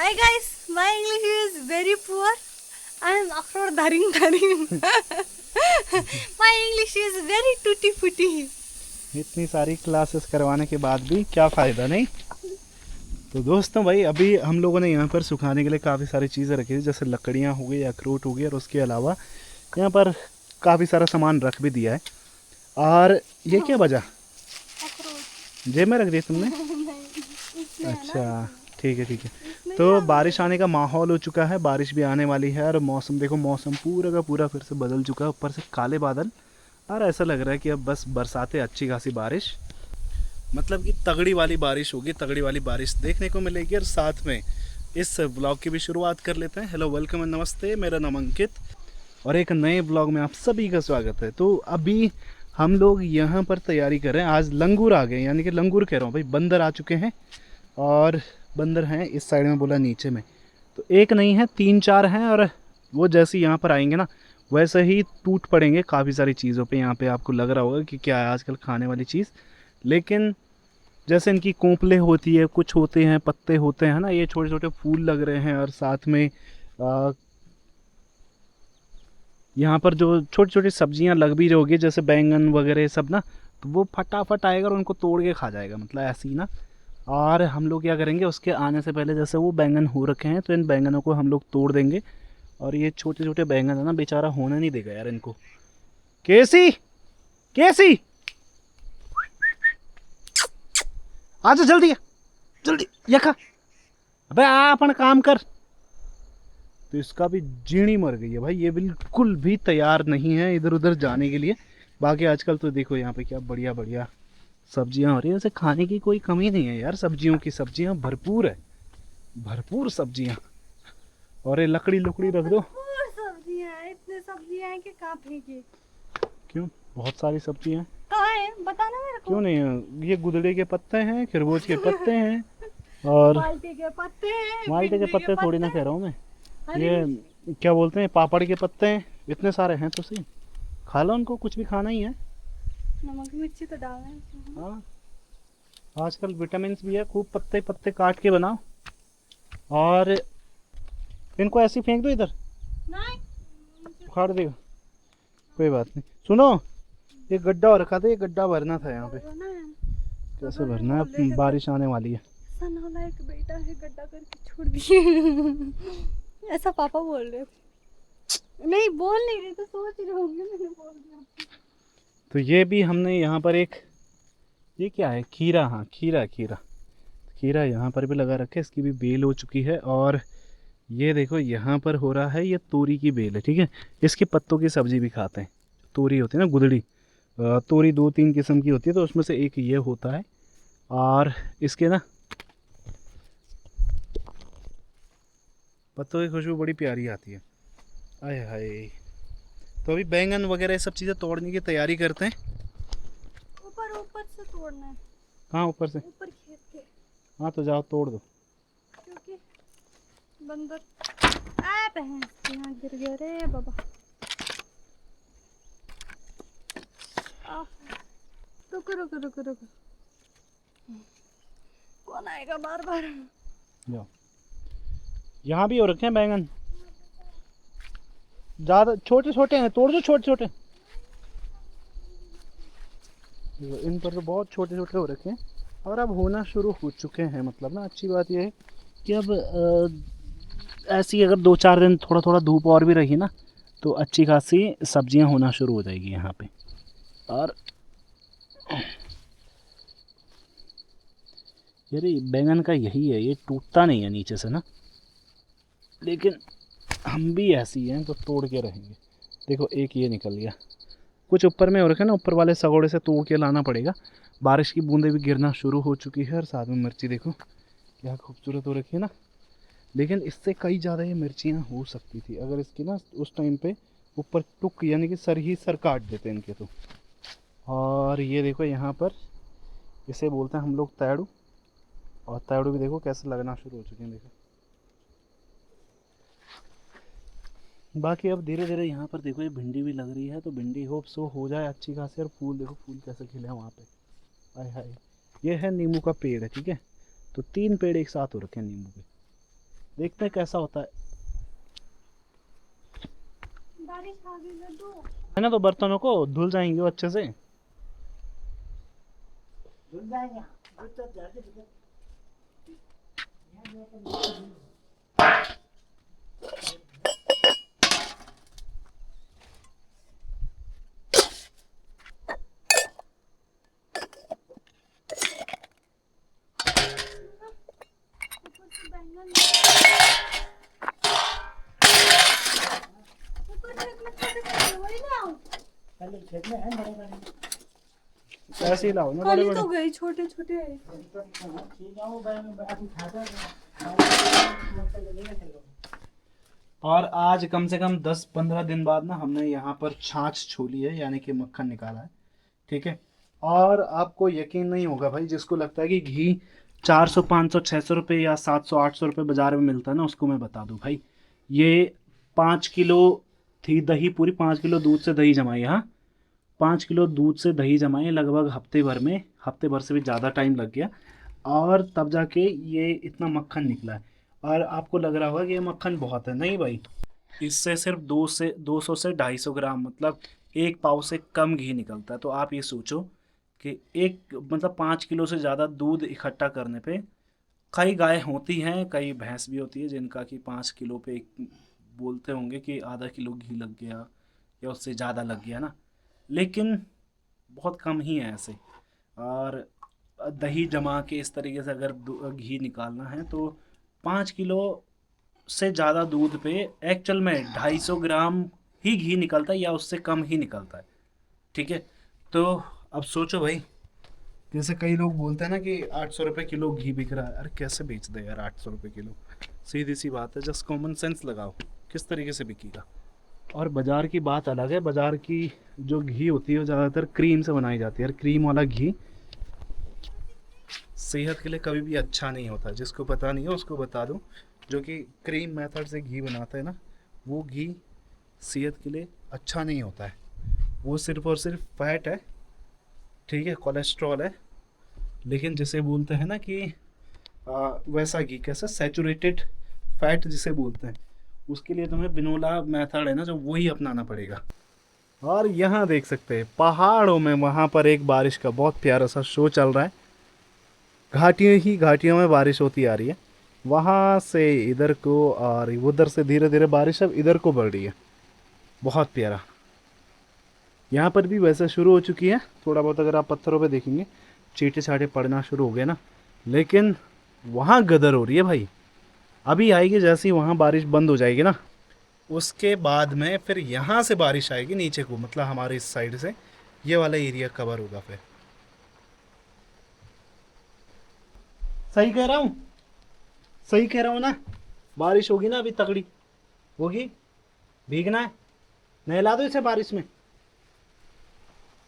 Hi guys, my English is very poor. I am after daring. My English is very tutti futti. इतनी सारी classes करवाने के बाद भी क्या फ़ायदा नहीं। तो दोस्तों भाई अभी हम लोगों ने यहाँ पर सुखाने के लिए काफ़ी सारी चीज़ें रखी थी, जैसे लकड़ियाँ हो गई, अखरोट हो गई, और उसके अलावा यहाँ पर काफ़ी सारा सामान रख भी दिया है। और ये क्या बजा, जेब में रख दिया तुमने? अच्छा ठीक है ठीक है। तो बारिश आने का माहौल हो चुका है, बारिश भी आने वाली है, और मौसम देखो, मौसम पूरा का पूरा फिर से बदल चुका है, ऊपर से काले बादल, और ऐसा लग रहा है कि अब बस बरसाते, अच्छी खासी बारिश, मतलब कि तगड़ी वाली बारिश होगी, तगड़ी वाली बारिश देखने को मिलेगी। और साथ में इस ब्लॉग की भी शुरुआत कर लेते हैं। हेलो, वेलकम एंड नमस्ते, मेरा नाम अंकित और एक नए ब्लॉग में आप सभी का स्वागत है। तो अभी हम लोग यहाँ पर तैयारी कर रहे हैं, आज लंगूर आ गए, यानी कि लंगूर कह रहा हूँ भाई, बंदर आ चुके हैं, और बंदर हैं इस साइड में, बोला नीचे में, तो एक नहीं है, 3-4 हैं, और वो जैसे यहाँ पर आएंगे ना वैसे ही टूट पड़ेंगे काफ़ी सारी चीज़ों पे। यहाँ पे आपको लग रहा होगा कि क्या है आजकल खाने वाली चीज़, लेकिन जैसे इनकी कोंपले होती है, कुछ होते हैं, पत्ते होते हैं ना, ये छोटे छोटे फूल लग रहे हैं, और साथ में यहाँ पर जो छोटी छोटी सब्जियाँ लग भी रहोगी, जैसे बैंगन वगैरह सब ना, तो वो फटाफट आएगा और उनको तोड़ के खा जाएगा, मतलब ऐसे ही ना। और हम लोग क्या करेंगे, उसके आने से पहले, जैसे वो बैंगन हो रखे हैं तो इन बैंगनों को हम लोग तोड़ देंगे, और ये छोटे छोटे बैंगन है ना, बेचारा होने नहीं देगा यार इनको। कैसी कैसी आजा जल्दी जल्दी, ये खा, अबे आ अपन काम कर। तो इसका भी जीणी मर गई है भाई, ये बिल्कुल भी तैयार नहीं है इधर उधर जाने के लिए। बाकी आजकल तो देखो यहाँ पे क्या बढ़िया बढ़िया सब्जियां हो रही है, वैसे खाने की कोई कमी नहीं है यार, सब्जियों की, सब्जियां भरपूर है, भरपूर सब्जियां। और ये लकड़ी लुकड़ी रख दो। सब्जियां हैं, इतने सब्जियां हैं कि कहाँ फेंके। क्यों, बहुत सारी सब्जियां हैं। कहाँ है बताना मेरे को। क्यों नहीं है, ये गुदड़े के पत्ते हैं, खरबूज के पत्ते हैं, और माल्टे के पत्ते हैं, माल्टे के भिंडी पत्ते थोड़ी ना कह रहा हूँ मैं, हरी ये क्या बोलते हैं, पापड़ के पत्ते हैं, इतने सारे हैं तो सही, खा लो उनको, कुछ भी खाना ही है। नमक मिर्ची तो डालना है इसमें। हाँ, आजकल विटामिन भी है, खूब पत्ते पत्ते काट के बनाओ, और इनको ऐसे ही फेंक दो इधर, नहीं उखाड़ देगा, कोई बात नहीं। सुनो, ये गड्ढा और रखा था, ये गड्ढा भरना था यहाँ पे, भरना है। कैसे भरना है, अब बारिश आने वाली है। सनौला एक बेटा है, गड्ढा करके छोड़ दिए। ऐसा पापा बोल रहे थे। नहीं बोल नहीं रहे तो सोच रहे होंगे, मैंने बोल दिया। तो ये भी हमने यहाँ पर एक, ये क्या है, खीरा, हाँ खीरा खीरा, खीरा यहाँ पर भी लगा रखे, इसकी भी बेल हो चुकी है। और ये देखो यहाँ पर हो रहा है, ये तोरी की बेल है, ठीक है, इसके पत्तों की सब्जी भी खाते हैं। तोरी होती है ना, गुदड़ी, तोरी 2-3 किस्म की होती है, तो उसमें से एक ये होता है, और इसके ना पत्तों की खुशबू बड़ी प्यारी आती है, आय हाय। तो अभी बैंगन वगैरह ये सब चीज़ें तोड़ने की तैयारी करते हैं। ऊपर ऊपर से तोड़ना है, हाँ ऊपर से, ऊपर खेत के, हाँ तो जाओ तोड़ दो। क्योंकि बंदर आ बहन यहाँ गिर गया रे बाबा। रुको रुको रुको रुको, कौन आएगा बार बार। जाओ, यहाँ भी हो रखे हैं बैंगन, ज़्यादा छोटे छोटे हैं, तोड़ दो छोटे छोटे, इन पर तो बहुत छोटे छोटे हो रखे हैं, और अब होना शुरू हो चुके हैं। मतलब ना अच्छी बात यह है कि अब ऐसी अगर 2-4 दिन थोड़ा थोड़ा धूप और भी रही ना, तो अच्छी खासी सब्जियां होना शुरू हो जाएगी यहाँ पे। और यार ये बैंगन का यही है, ये टूटता नहीं है नीचे से ना, लेकिन हम भी ऐसी हैं तो तोड़ के रहेंगे। देखो एक ये निकल गया, कुछ ऊपर में हो रखे ना, ऊपर वाले सगोड़े से तोड़ के लाना पड़ेगा। बारिश की बूंदें भी गिरना शुरू हो चुकी है, और साथ में मिर्ची देखो क्या खूबसूरत हो रखी है ना, लेकिन इससे कई ज़्यादा ये मिर्चियाँ हो सकती थी अगर इसकी ना उस टाइम पे ऊपर टुक, यानी कि सर ही सर काट देते इनके तो। और ये देखो यहाँ पर, इसे बोलते हैं हम लोग तैड़ू, और तैड़ू भी देखो कैसे लगना शुरू हो चुके हैं, देखो। बाकी अब धीरे धीरे यहाँ पर देखो ये भिंडी भी लग रही है, तो भिंडी होप सो हो जाए अच्छी खासी। और फूल देखो, फूल कैसे खिले हैं वहाँ पे, आय हाय। ये है नींबू का पेड़ है, ठीक है, तो 3 पेड़ एक साथ हो रखे हैं नींबू के, देखते हैं कैसा होता है। बारिश आ गई लड्डू। है ना, तो बर्तनों को धुल जाएंगे वो अच्छे से। ऊपर से बैंगन, ऊपर खेत में छोटे वही ना, ऐसे ही लाओ ना बड़े खाली बड़े। तो गई छोटे छोटे। और आज कम से कम 10-15 दिन बाद ना हमने यहाँ पर छाछ छोली है, यानी कि मक्खन निकाला है। ठीक है। और आपको यकीन नहीं होगा भाई, जिसको लगता है कि घी 400 500 600 रुपये या 700 800 रुपये बाजार में मिलता है ना, उसको मैं बता दूं भाई, ये 5 किलो थी दही, पूरी 5 किलो दूध से दही जमाई। हाँ, 5 किलो दूध से दही जमाई लगभग हफ्ते भर में, हफ्ते भर से भी ज़्यादा टाइम लग गया, और तब जाके ये इतना मक्खन निकला है। और आपको लग रहा होगा कि ये मक्खन बहुत है, नहीं भाई, इससे सिर्फ 200 से 250 ग्राम, मतलब 1 पाव से कम घी निकलता है। तो आप ये सोचो कि एक मतलब 5 किलो से ज़्यादा दूध इकट्ठा करने पे, कई गाय होती हैं, कई भैंस भी होती है जिनका कि 5 किलो पे बोलते होंगे कि आधा किलो घी लग गया या उससे ज़्यादा लग गया ना, लेकिन बहुत कम ही है ऐसे। और दही जमा के इस तरीके से अगर घी निकालना है तो 5 किलो से ज़्यादा दूध पे एक्चुअल में 250 ग्राम ही घी निकलता है, या उससे कम ही निकलता है। ठीक है। तो अब सोचो भाई, जैसे कई लोग बोलते हैं ना कि 800 रुपये किलो घी बिक रहा है, अरे कैसे बेच दे यार 800 रुपये किलो, सीधी सी बात है, जस्ट कॉमन सेंस लगाओ, किस तरीके से बिकेगा। और बाज़ार की बात अलग है, बाज़ार की जो घी होती है वो ज़्यादातर क्रीम से बनाई जाती है, और क्रीम वाला घी सेहत के लिए कभी भी अच्छा नहीं होता। जिसको पता नहीं है उसको बता दूं, जो कि क्रीम मेथड से घी बनाता है ना, वो घी सेहत के लिए अच्छा नहीं होता है। वो सिर्फ और सिर्फ फैट है, ठीक है, कोलेस्ट्रॉल है। लेकिन जिसे बोलते हैं ना कि वैसा घी कैसा सैचुरेटेड फैट जिसे बोलते हैं, उसके लिए तुम्हें बिनोला मेथड है ना जो, वही अपनाना पड़ेगा। और यहाँ देख सकते हैं पहाड़ों में वहाँ पर एक बारिश का बहुत प्यारा सा शो चल रहा है। घाटियों ही घाटियों में बारिश होती आ रही है, वहाँ से इधर को और उधर से धीरे धीरे बारिश अब इधर को बढ़ रही है। बहुत प्यारा। यहाँ पर भी वैसे शुरू हो चुकी है थोड़ा बहुत, अगर आप पत्थरों पे देखेंगे चींटे छाटे पड़ना शुरू हो गए ना, लेकिन वहाँ गदर हो रही है भाई। अभी आएगी, जैसे ही वहाँ बारिश बंद हो जाएगी ना, उसके बाद में फिर यहाँ से बारिश आएगी नीचे को, मतलब हमारे इस साइड से ये वाला एरिया कवर होगा फिर। सही कह रहा हूँ, सही कह रहा हूँ ना। बारिश होगी ना अभी तगड़ी होगी, भीगना है, नहला दो इसे बारिश में,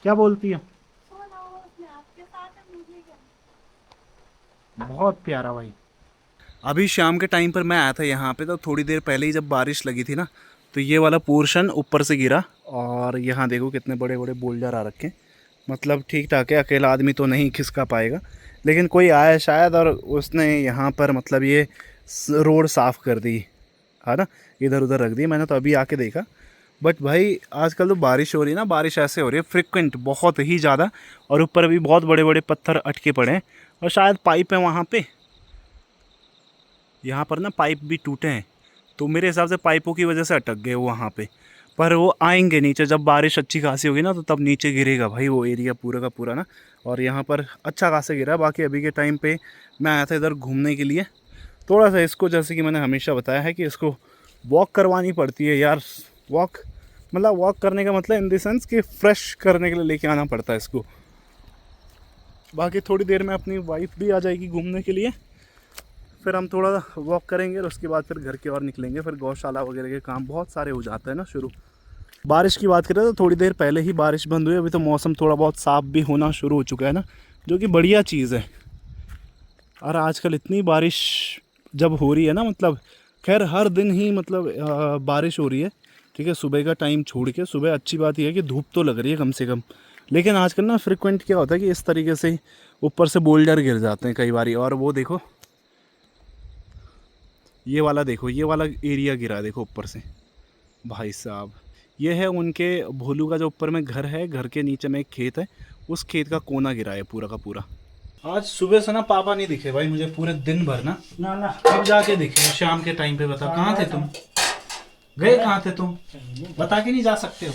क्या बोलती है। सोना हो उसमें, आपके साथ है, मुझे क्या। बहुत प्यारा भाई। अभी शाम के टाइम पर मैं आया था यहाँ पे, तो थोड़ी देर पहले ही जब बारिश लगी थी ना, तो ये वाला पोर्शन ऊपर से गिरा, और यहाँ देखो कितने बड़े बड़े बोल्डर आ रखे हैं। मतलब ठीक ठाक है, अकेला आदमी तो नहीं खिसका पाएगा, लेकिन कोई आया शायद और उसने यहाँ पर मतलब ये रोड साफ़ कर दी है ना, इधर उधर रख दी। मैंने तो अभी आके देखा। बट भाई आजकल तो बारिश हो रही है ना, बारिश ऐसे हो रही है फ्रिक्वेंट, बहुत ही ज़्यादा, और ऊपर अभी बहुत बड़े बड़े पत्थर अटके पड़े हैं, और शायद पाइप है वहाँ पे, यहाँ पर ना पाइप भी टूटे हैं, तो मेरे हिसाब से पाइपों की वजह से अटक गए वो वहाँ पे। पर वो आएंगे नीचे, जब बारिश अच्छी खासी होगी ना तो तब नीचे गिरेगा भाई वो एरिया पूरा का पूरा ना। और यहाँ पर अच्छा खासा गिरा। बाकी अभी के टाइम पे मैं आया था इधर घूमने के लिए, थोड़ा सा इसको, जैसे कि मैंने हमेशा बताया है कि इसको वॉक करवानी पड़ती है यार। वॉक मतलब वॉक करने का मतलब इन द सेंस कि फ्रेश करने के लिए लेके आना पड़ता है इसको। बाकी थोड़ी देर में अपनी वाइफ भी आ जाएगी घूमने के लिए, फिर हम थोड़ा वॉक करेंगे और उसके बाद फिर घर की ओर निकलेंगे। फिर गौशाला वगैरह के काम बहुत सारे हो जाते हैं ना शुरू। बारिश की बात करें तो थोड़ी देर पहले ही बारिश बंद हुई, अभी तो मौसम थोड़ा बहुत साफ़ भी होना शुरू हो चुका है ना, जो कि बढ़िया चीज़ है। और आजकल इतनी बारिश जब हो रही है ना, मतलब खैर हर दिन ही मतलब बारिश हो रही है, ठीक है, सुबह का टाइम छोड़ के। सुबह अच्छी बात यह है कि धूप तो लग रही है कम से कम, लेकिन आजकल ना फ्रिक्वेंट क्या होता है कि इस तरीके से ऊपर से बोल्डर गिर जाते हैं कई बारी। और वो देखो ये वाला देखो, ये वाला एरिया गिरा है देखो ऊपर से भाई साहब। ये है उनके भोलू का जो ऊपर में घर है, घर के नीचे में एक खेत है, उस खेत का कोना गिरा है पूरा का पूरा। आज सुबह से ना पापा नहीं दिखे भाई मुझे पूरे दिन भर ना। ना अब जाके दिखे शाम के टाइम पे। बता कहाँ थे तुम, गए कहाँ थे तुम, बता के नहीं जा सकते हो?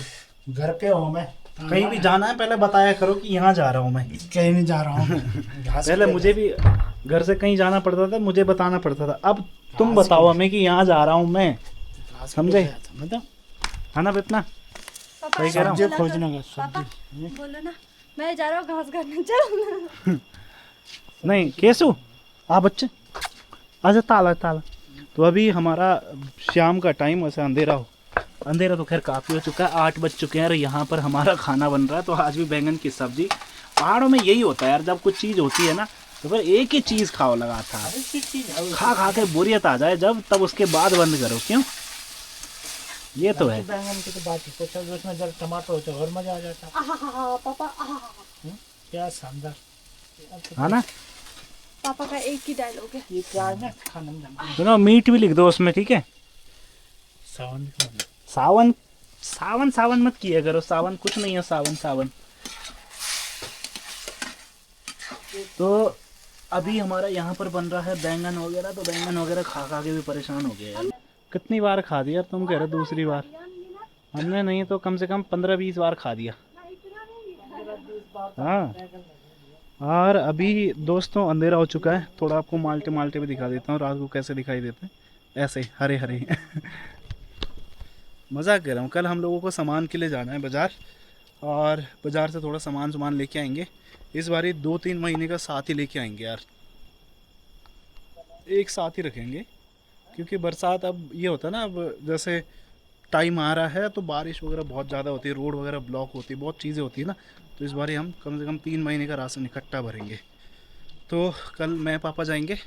घर पे हूँ मैं। कहीं भी जाना है पहले बताया करो कि यहाँ जा रहा हूँ मैं। कहीं नहीं जा रहा हूँ। पहले मुझे भी घर से कहीं जाना पड़ता था, मुझे बताना पड़ता था। अब तुम बताओ हमें कि यहाँ जा रहा हूँ मैं, समझे? मतलब है ना इतना पापा सही कह रहा हूँ। सब्जी खोजना का पापा सब्जी। बोलो ना, मैं जा रहा हूँ घास काटने, चल। नहीं केसु आ बच्चे आजा, ताला ताला। तो अभी हमारा शाम का टाइम, वैसे अंधेरा तो खैर काफ़ी हो चुका है, 8 बज चुके हैं और यहाँ पर हमारा खाना बन रहा है। तो आज भी बैंगन की सब्जी। पहाड़ों में यही होता है यार, जब कुछ चीज़ होती है ना तो फिर एक ही चीज़ खाओ लगातार, खा खा के बोरियत आ जाए जब, तब उसके बाद बंद करो। क्यों? ये तो है। बैंगन की तो बात ही कुछ है, उसमें जब टमाटर होते और मजा आ जाता। पापा क्या शानदार है ना? पापा का एक ही डायलॉग है। ये क्या है ना, खाने में जमा सुनो मीट भी लिख दो उसमें, ठीक है? सावन भी खाना। सावन सावन सावन मत किया करो, सावन कुछ नहीं है, सावन सावन। तो अभी हमारा यहाँ पर बन रहा है बैंगन वगैरह, तो बैंगन वगैरह खा खा के भी परेशान हो गए यार। कितनी बार खा दिया तुम कह रहे दूसरी बार? हमने नहीं तो कम से कम 15-20 बार खा दिया। हाँ। और अभी दोस्तों अंधेरा हो चुका है, थोड़ा आपको माल्टे माल्टे भी दिखा देता हूँ रात को कैसे दिखाई देते हैं, ऐसे हरे हरे। मजाक कर रहा हूँ। कल हम लोगों को सामान के लिए जाना है बाज़ार, और बाज़ार से थोड़ा सामान लेके आएंगे। इस बार 2-3 महीने का साथ ही लेके आएंगे यार, एक साथ ही रखेंगे, क्योंकि बरसात अब ये होता है ना, अब जैसे टाइम आ रहा है तो बारिश वगैरह बहुत ज़्यादा होती है, रोड वगैरह ब्लॉक होती है, बहुत चीज़ें होती है ना। तो इस बार हम कम से कम 3 महीने का राशन इकट्ठा भरेंगे। तो कल मैं पापा जाएंगे,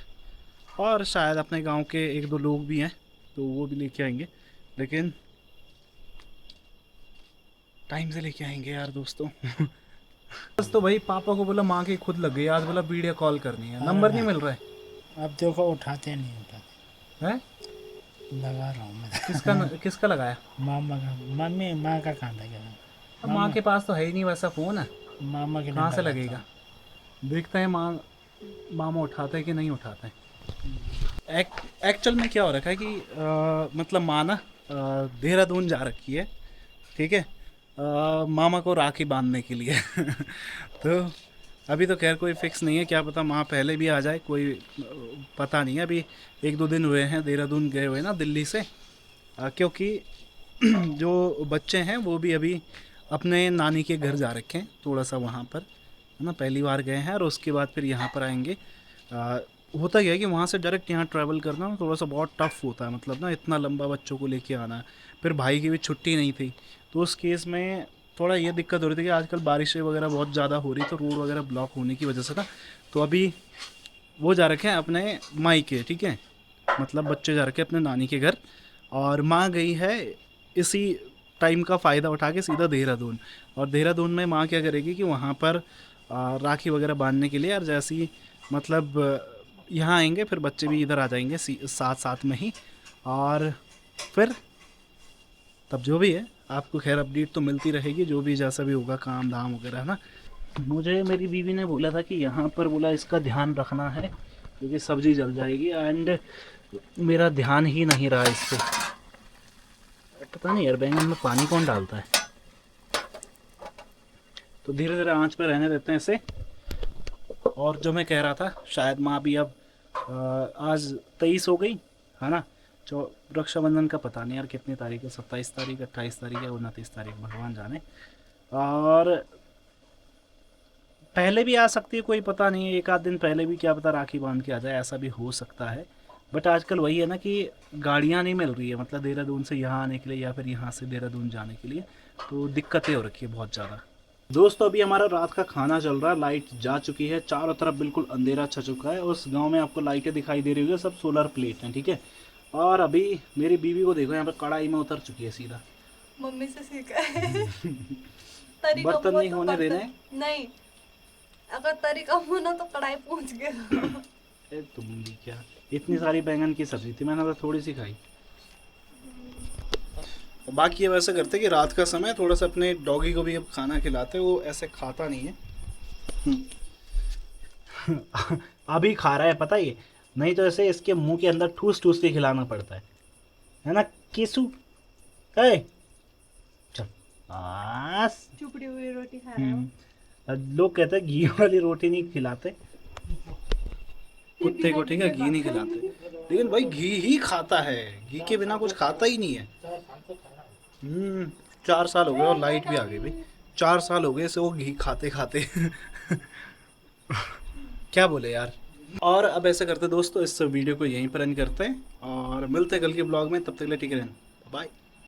और शायद अपने गांव के 1-2 लोग भी हैं तो वो भी लेके आएंगे, लेकिन टाइम से लेके आएंगे यार दोस्तों। बस तो भाई पापा को बोला माँ की खुद लग गई, आज बोला वीडियो कॉल करनी है, नंबर नहीं मिल रहा है। अब देखो उठाते नहीं उठाते। हैं? लगा रहा हूँ मैं। किसका लगाया? मामा का, मम्मी माँ का कहाँ लगा? अब माँ के पास तो है ही नहीं वैसा फ़ोन है, मामा के कहाँ से नंबर लगेगा? देखते हैं मामा उठाते हैं कि नहीं उठाते हैं। एक्चुअल में क्या हो रखा है कि मतलब माँ ना देहरादून जा रखी है, ठीक है, मामा को राखी बांधने के लिए। तो अभी तो खैर कोई फिक्स नहीं है, क्या पता माँ पहले भी आ जाए, कोई पता नहीं है। अभी 1-2 दिन हुए हैं देहरादून गए हुए ना दिल्ली से, क्योंकि जो बच्चे हैं वो भी अभी अपने नानी के घर जा रखे हैं, थोड़ा सा वहाँ पर है ना, पहली बार गए हैं, और उसके बाद फिर यहाँ पर आएंगे। होता क्या है कि वहाँ से डायरेक्ट यहाँ ट्रैवल करना ना थोड़ा सा बहुत टफ होता है, मतलब ना इतना लंबा बच्चों को लेके आना, फिर भाई की भी छुट्टी नहीं थी, तो उस केस में थोड़ा ये दिक्कत हो रही थी कि आजकल बारिशें वगैरह बहुत ज़्यादा हो रही, तो रोड वगैरह ब्लॉक होने की वजह से ना, तो अभी वो जा रखे हैं अपने माई के, ठीक है, मतलब बच्चे जा रखे हैं अपने नानी के घर, और माँ गई है इसी टाइम का फ़ायदा उठा के सीधा देहरादून। और देहरादून में माँ क्या करेगी कि वहाँ पर राखी वगैरह बांधने के लिए, और जैसे ही मतलब यहाँ आएंगे फिर बच्चे भी इधर आ जाएंगे साथ में ही, और फिर तब जो भी है आपको खैर अपडेट तो मिलती रहेगी, जो भी जैसा भी होगा काम धाम वगैरह, है ना। मुझे मेरी बीवी ने बोला था कि यहाँ पर बोला इसका ध्यान रखना है क्योंकि सब्ज़ी जल जाएगी, एंड मेरा ध्यान ही नहीं रहा इस पर। पता नहीं यार बैंगन में पानी कौन डालता है। तो धीरे धीरे आंच पे रहने देते हैं इसे। और जो मैं कह रहा था, शायद माँ भी अब आज 23 हो गई है ना, रक्षाबंधन का पता नहीं यार कितनी तारीख है, 27 तारीख, 28 तारीख या 29 तारीख, भगवान जाने। और पहले भी आ सकती है, कोई पता नहीं है, 1-आध दिन पहले भी क्या पता राखी बांध के आ जाए, ऐसा भी हो सकता है। बट आजकल वही है ना कि गाड़ियाँ नहीं मिल रही है, मतलब देहरादून से यहाँ आने के लिए या फिर यहाँ से देहरादून जाने के लिए, तो दिक्कतें हो रखी है बहुत ज़्यादा। दोस्तों अभी हमारा रात का खाना चल रहा है, लाइट जा चुकी है, चारों तरफ बिल्कुल अंधेरा छा चुका है। उस गांव में आपको लाइटें दिखाई दे रही होगी, सब सोलर प्लेट हैं, ठीक है। और अभी मेरी बीवी को देखो यहाँ पर कढ़ाई में उतर चुकी है सीधा, मम्मी से सीखा है। तरीका बर्तन हुआ नहीं तो होने बर्तन- देने। नहीं, अगर तरीका होना तो कढ़ाई पूछ गया। तुम भी क्या इतनी सारी बैंगन की सब्जी थी, मैंने तो थोड़ी सी खाई। बाकी ये वैसे करते कि रात का समय थोड़ा सा अपने डॉगी को भी अब खाना खिलाते, वो ऐसे खाता नहीं है। अभी खा रहा है पता है ये, नहीं तो ऐसे इसके मुंह के अंदर ठूस ठूस के खिलाना पड़ता है ना केसू? है चल बस। चुपड़ी हुई रोटी खा रहा है। लोग कहते हैं घी वाली रोटी नहीं खिलाते कुत्ते को, ठीक है, घी नहीं खिलाते, लेकिन भाई घी ही खाता है, घी के बिना कुछ खाता ही नहीं है। 4 साल हो गए और लाइट भी आ गई भाई, 4 साल हो गए इसे वो घी खाते खाते। क्या बोले यार। और अब ऐसा करते दोस्तों, इस वीडियो को यहीं पर एंड करते हैं और मिलते हैं कल के ब्लॉग में, तब तक के लिए ठीक है, बाय।